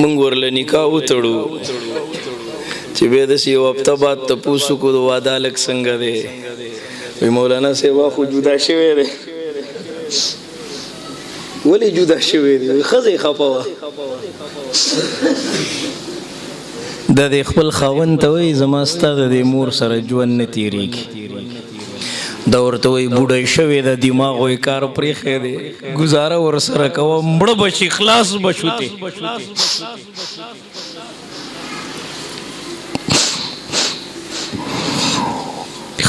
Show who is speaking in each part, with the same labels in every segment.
Speaker 1: موږ ورله نکاح وتړو چې بیا داسې یو هفته بعد تپوس وکړو د واده هلک څنګه دی وایي مولانا صاحب خو جدا شوی دی ولې جدا شوی دی ښځه یې خفه وه دا د خپل خاوند ته وایي زما ستا د دې مور سره ژوند نه تېرېږي دا ورته وایي بوډۍ شوې ده دماغ وایي کار پرېښی دی ګزاره ورسره کوه مړه به شي خلاص به شو تې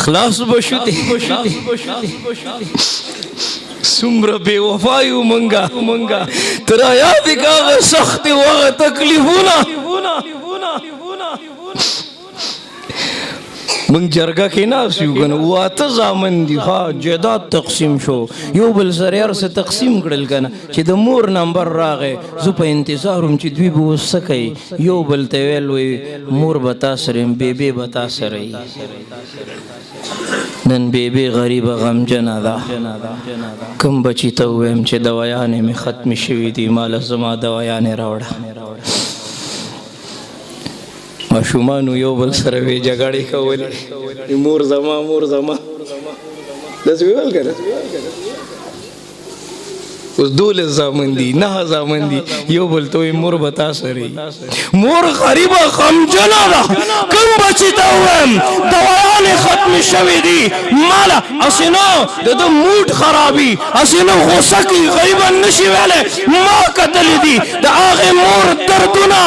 Speaker 1: خلاص به شو تې څومره بې وفا یو منګه تر یاد یې که هغه سختې وهغه تکلیفونه منگ جرگا کې ناست یو کنه واته زامن دي ها جیداد تقسیم شو یو بل سره هر څه تقسیم کړل کنه چې د مور نمبر راغی زه په انتظار وم چې دوی به اوس څه کوي یو بل ته ویل وایي مور به تا سره یم بیبې به تا سره یي نن بیبې غریبه غمجنه ده کوم بچي ته ووایم چې دوایانې مې ختمې شوي دي ماله زما دوایانې راوړه ماشومانو یو بل سره وی جګړې کولې مور زما داسې ویل که نه اوس 12 زامن دي 9 زامن دي یو بل ته وایي مور به تا سره یي مور غریبه غمجنه ده کوم بچي ته ووایم دوایانې ختمې شوې دي ماله هسې نه د ده موډ خرابي هسې نه غوسه کوي غریبه نشي ویلی ما کتلي دي د هغې مور دردونه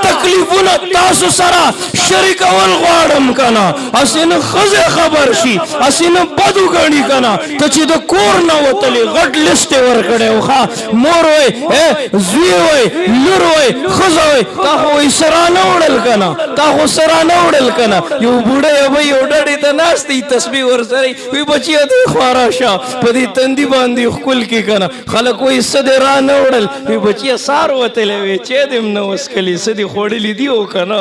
Speaker 1: تکلیفونه تاسو سره شریکول غواړم که نه هسې نه ښځې خبر شي هسې نه بد وګڼي که نه ته چې د کور نه وتلې غټ لیست یې ورکړی مور وای زوی وای لور وای ښځه وای تا خو وایي څه رانه وړل که نه تا خو څه رانه وړل که نه یو بوډۍ به یو ډډې ته ناست دی تسبیح ورسره وایي بچیه دې خوا راشه په دې تندي باندې ښکل کړي که نه خلک وایي څه دې رانه وړل وایي بچیه سار وتلی وی چای دې هم نه وڅښلي څه دې خوړلي دي او که نه